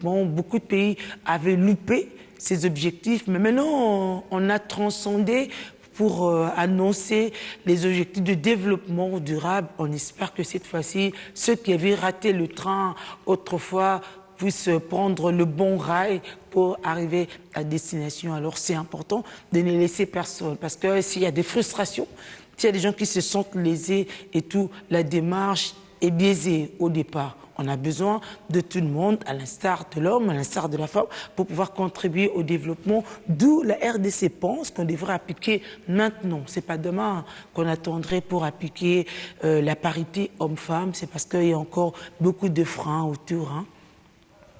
développement. Beaucoup de pays avaient loupé ces objectifs, mais maintenant, on a transcendé pour annoncer les objectifs de développement durable. On espère que cette fois-ci, ceux qui avaient raté le train autrefois puissent prendre le bon rail pour arriver à destination. Alors c'est important de ne laisser personne, parce que s'il y a des frustrations, s'il y a des gens qui se sentent lésés et tout, la démarche est biaisée au départ. On a besoin de tout le monde, à l'instar de l'homme, à l'instar de la femme, pour pouvoir contribuer au développement. D'où la RDC pense qu'on devrait appliquer maintenant. C'est pas demain qu'on attendrait pour appliquer la parité homme-femme. C'est parce qu'il y a encore beaucoup de freins autour,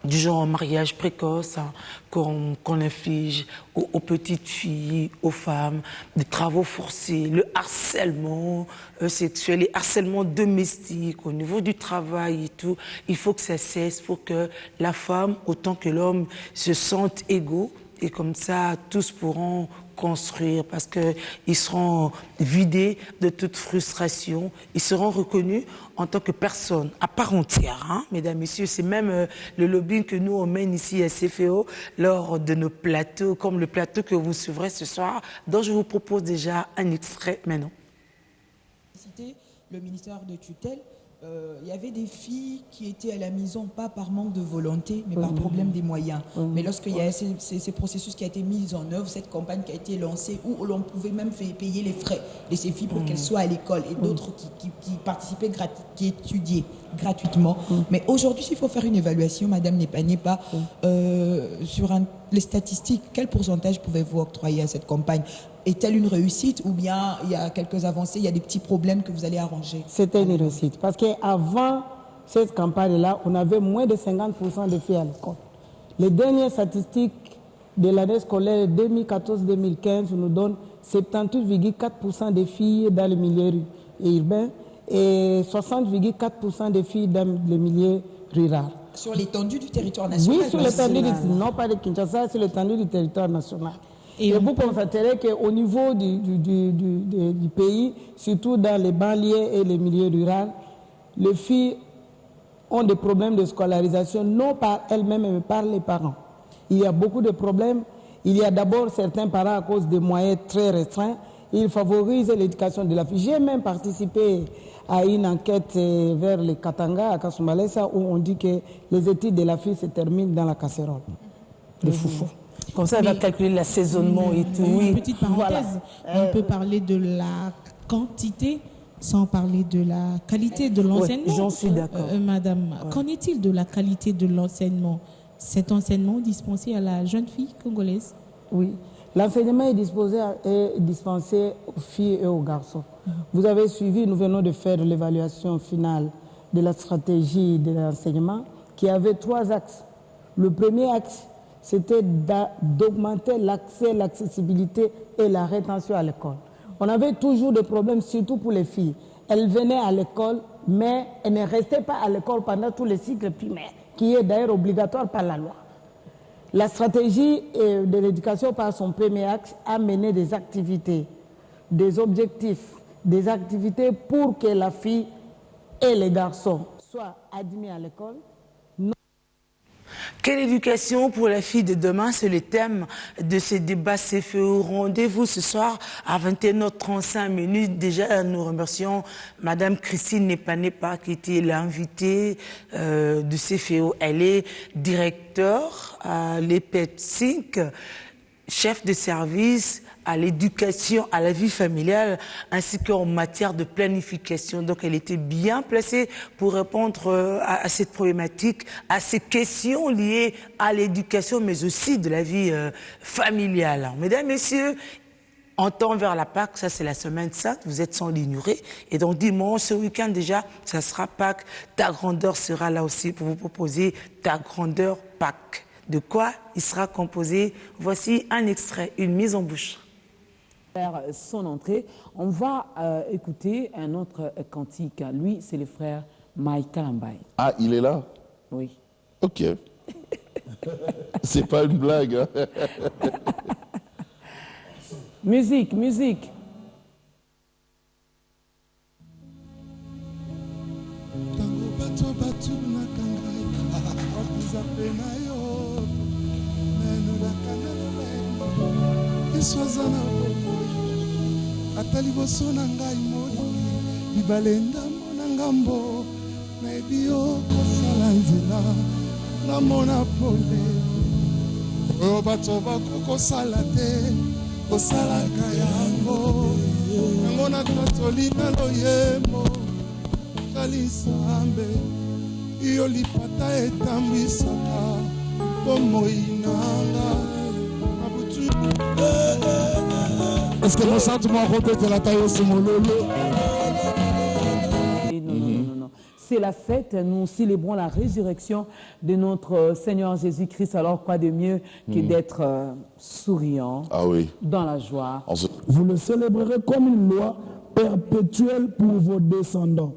du genre mariage précoce qu'on inflige aux petites filles, aux femmes, des travaux forcés, le harcèlement sexuel, les harcèlements domestiques au niveau du travail et tout. Il faut que ça cesse pour que la femme, autant que l'homme, se sentent égaux et comme ça, tous pourront construire parce qu'ils seront vidés de toute frustration. Ils seront reconnus en tant que personnes à part entière. Mesdames, Messieurs, c'est même le lobbying que nous, on mène ici à CFO lors de nos plateaux, comme le plateau que vous suivrez ce soir, dont je vous propose déjà un extrait maintenant. Le ministère de tutelle, il y avait des filles qui étaient à la maison, pas par manque de volonté, mais par problème des moyens. Mais lorsqu'il y a ces processus qui a été mis en œuvre, cette campagne qui a été lancée, où l'on pouvait même faire payer les frais de ces filles pour qu'elles soient à l'école, et d'autres qui participaient, qui étudiaient gratuitement. Mais aujourd'hui, s'il faut faire une évaluation, Madame Nepa, sur les statistiques, quel pourcentage pouvez-vous octroyer à cette campagne? Est-elle une réussite ou bien il y a quelques avancées, il y a des petits problèmes que vous allez arranger? C'était une réussite parce qu'avant cette campagne-là, on avait moins de 50% de filles à l'école. Les dernières statistiques de l'année scolaire 2014-2015 nous donnent 78,4% de filles dans le milieu urbain et 60,4% de filles dans le milieu rural. Sur l'étendue du territoire national? Oui, sur l'étendue non pas de Kinshasa, sur l'étendue du territoire national. Et vous constaterez qu'au niveau du pays, surtout dans les banlieues et les milieux ruraux, les filles ont des problèmes de scolarisation, non par elles-mêmes, mais par les parents. Il y a beaucoup de problèmes. Il y a d'abord certains parents, à cause des moyens très restreints, ils favorisent l'éducation de la fille. J'ai même participé à une enquête vers les Katanga, à Kasumbalesa, où on dit que les études de la fille se terminent dans la casserole de foufou. Comme ça, elle va calculer l'assaisonnement et tout. Une petite parenthèse, on peut parler de la quantité sans parler de la qualité de l'enseignement. Oui, j'en suis d'accord. Madame, qu'en est-il de la qualité de l'enseignement? Cet enseignement dispensé à la jeune fille congolaise? Oui, l'enseignement est dispensé aux filles et aux garçons. Vous avez suivi, nous venons de faire l'évaluation finale de la stratégie de l'enseignement qui avait 3 axes. Le premier axe, c'était d'augmenter l'accès, l'accessibilité et la rétention à l'école. On avait toujours des problèmes, surtout pour les filles. Elles venaient à l'école, mais elles ne restaient pas à l'école pendant tout le cycle primaire, qui est d'ailleurs obligatoire par la loi. La stratégie de l'éducation, par son premier axe, a mené des activités, des objectifs, des activités pour que la fille et les garçons soient admis à l'école. Quelle éducation pour la fille de demain? C'est le thème de ce débat CFO. Rendez-vous ce soir à 21h35. Déjà, nous remercions Madame Christine Nepa qui était l'invitée de CFO. Elle est directeur à l'EPET-5, chef de service à l'éducation, à la vie familiale, ainsi qu'en matière de planification. Donc, elle était bien placée pour répondre à cette problématique, à ces questions liées à l'éducation, mais aussi de la vie familiale. Alors, mesdames, messieurs, en temps vers la Pâque, ça c'est la semaine sainte, vous êtes sans l'ignorer. Et donc dimanche, ce week-end déjà, ça sera Pâques. Ta grandeur sera là aussi pour vous proposer ta grandeur Pâques. De quoi il sera composé? Voici un extrait, une mise en bouche. Faire son entrée, on va écouter un autre cantique. Lui, c'est le frère Mike Kalambai. Ah, il est là? Oui. Ok. C'est pas une blague. Hein? Musique, musique. Tango bato batu na kangai, okuza pena yo. Yesu aza na bomoi ata liboso na ngai molingi libalenda mona ngambo nayebi yo kosala nzela namona pole oyo bato bakokosala te kosalaka yango yango natatoli na loyembo talisambe iyo lipata etambwisaka bomoi nanga mabutu. Est-ce que mon sentiment répète la taille au mololo? Non. C'est la fête, nous célébrons la résurrection de notre Seigneur Jésus-Christ. Alors quoi de mieux que d'être souriant, dans la joie. Vous le célébrerez comme une loi perpétuelle pour vos descendants.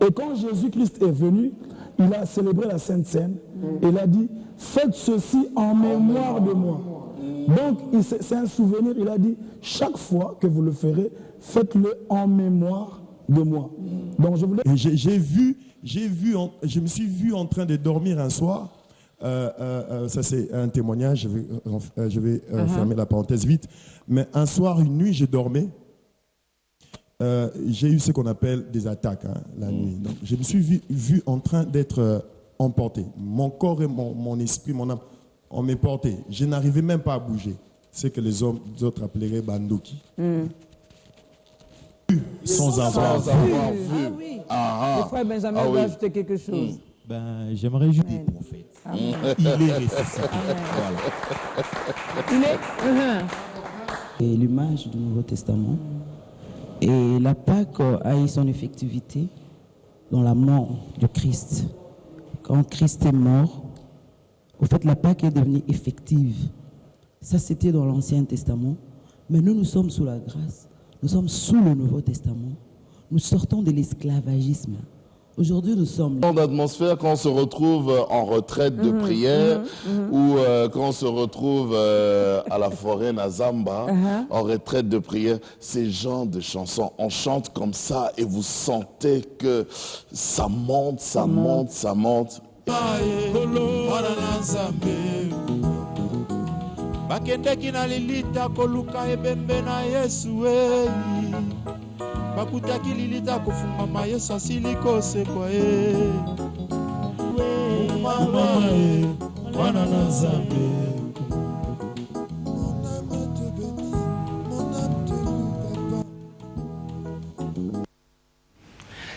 Et quand Jésus-Christ est venu, il a célébré la Sainte Seine. Et il a dit, faites ceci en mémoire de moi. Donc, c'est un souvenir. Il a dit, chaque fois que vous le ferez, faites-le en mémoire de moi. Donc, je voulais... Je me suis vu en train de dormir un soir. Ça, c'est un témoignage. Je vais fermer la parenthèse vite. Mais un soir, une nuit, je dormais. J'ai eu ce qu'on appelle des attaques la nuit. Donc, je me suis vu en train d'être emporté. Mon corps et mon esprit, mon âme, on m'est porté. Je n'arrivais même pas à bouger. Ce que les autres appelleraient bandoki. Sans avoir vu. Le frère Benjamin va ajouter quelque chose. J'aimerais juste des prophètes. Il est ressuscité. Voilà. Et l'image du Nouveau Testament. Et la Pâque a eu son effectivité dans la mort de Christ. Quand Christ est mort, au fait, la Pâque est devenue effective. Ça, c'était dans l'Ancien Testament. Mais nous sommes sous la grâce. Nous sommes sous le Nouveau Testament. Nous sortons de l'esclavagisme. Aujourd'hui, nous sommes... Dans l'atmosphère, quand on se retrouve en retraite de prière ou quand on se retrouve à la forêt Nazamba, en retraite de prière, ces genres de chansons, on chante comme ça et vous sentez que ça monte, ça monte, ça monte. Bakendeki na lilita koluka ebembe na Yesu bakutaki lilita kofungama Yesu asili kosekwa mama wana na Nzambe.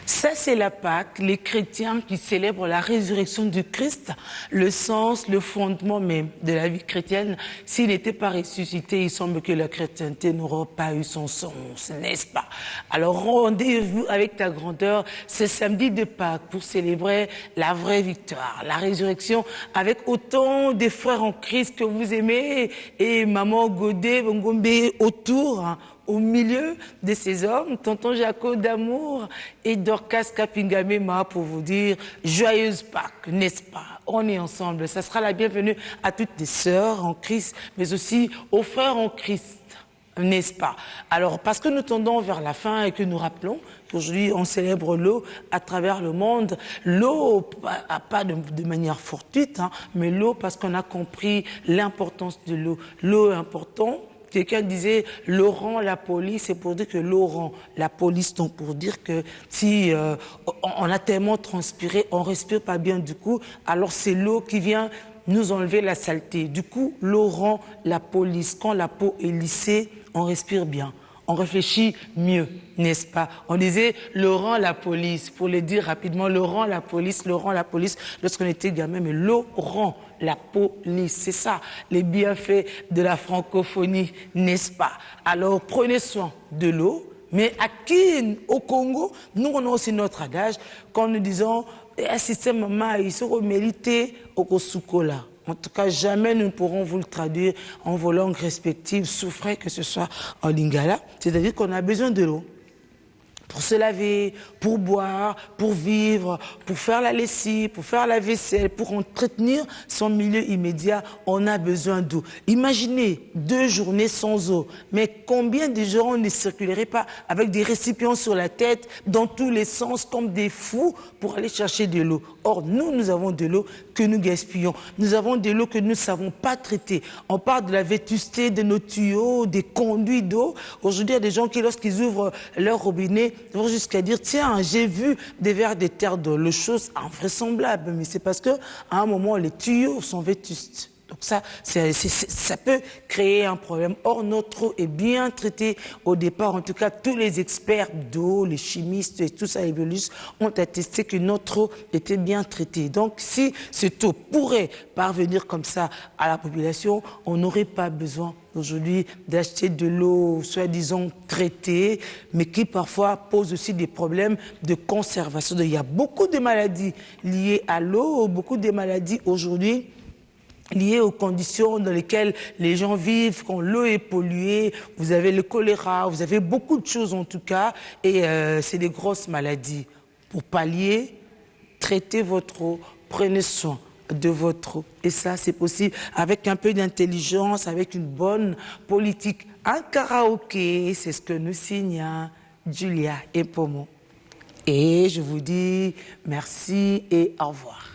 Ça, c'est la Pâque, les chrétiens qui célèbrent la résurrection du Christ, le sens, le fondement même de la vie chrétienne. S'il n'était pas ressuscité, il semble que la chrétienté n'aurait pas eu son sens, n'est-ce pas? Alors, rendez-vous avec ta grandeur ce samedi de Pâques pour célébrer la vraie victoire, la résurrection, avec autant de frères en Christ que vous aimez et maman Godet, Bongombe autour, au milieu de ces hommes, tonton Jaco d'amour et Dorcas Kapingamema pour vous dire joyeuse Pâques, n'est-ce pas? On est ensemble. Ça sera la bienvenue à toutes les sœurs en Christ, mais aussi aux frères en Christ, n'est-ce pas? Alors, parce que nous tendons vers la fin et que nous rappelons qu'aujourd'hui on célèbre l'eau à travers le monde, l'eau, pas de manière fortuite, mais l'eau parce qu'on a compris l'importance de l'eau. L'eau est importante. Quelqu'un disait Laurent la police, c'est pour dire que Laurent la police, donc pour dire que si on a tellement transpiré, on respire pas bien du coup, alors c'est l'eau qui vient nous enlever la saleté. Du coup, Laurent la police, quand la peau est lissée, on respire bien. On réfléchit mieux, n'est-ce pas? On disait Laurent la police, pour le dire rapidement, Laurent la police, lorsqu'on était gamin, mais Laurent la police, c'est ça, les bienfaits de la francophonie, n'est-ce pas? Alors prenez soin de l'eau, mais à qui, au Congo, nous on a aussi notre adage, quand nous disons un système maman, il se mérité au Kosukola. En tout cas, jamais nous ne pourrons vous le traduire en vos langues respectives, souffrez que ce soit en lingala. C'est-à-dire qu'on a besoin de l'eau pour se laver, pour boire, pour vivre, pour faire la lessive, pour faire la vaisselle, pour entretenir son milieu immédiat, on a besoin d'eau. Imaginez 2 journées sans eau, mais combien de gens ne circuleraient pas avec des récipients sur la tête, dans tous les sens, comme des fous, pour aller chercher de l'eau. Or, nous avons de l'eau que nous gaspillons. Nous avons de l'eau que nous ne savons pas traiter. On parle de la vétusté de nos tuyaux, des conduits d'eau. Aujourd'hui, il y a des gens qui, lorsqu'ils ouvrent leur robinet, vont jusqu'à dire, tiens, j'ai vu des vers de terre d'eau. Le chose invraisemblable, mais c'est parce qu'à un moment, les tuyaux sont vétustes. Donc ça peut créer un problème. Or, notre eau est bien traitée au départ. En tout cas, tous les experts d'eau, les chimistes et tout ça, les biologistes, ont attesté que notre eau était bien traitée. Donc, si cette eau pourrait parvenir comme ça à la population, on n'aurait pas besoin aujourd'hui d'acheter de l'eau soi-disant traitée, mais qui parfois pose aussi des problèmes de conservation. Il y a beaucoup de maladies liées à l'eau, beaucoup de maladies aujourd'hui liées aux conditions dans lesquelles les gens vivent, quand l'eau est polluée, vous avez le choléra, vous avez beaucoup de choses en tout cas, et c'est des grosses maladies. Pour pallier, traitez votre eau, prenez soin de votre eau. Et ça, c'est possible avec un peu d'intelligence, avec une bonne politique. Un karaoké, c'est ce que nous signe Julia et Pomo. Et je vous dis merci et au revoir.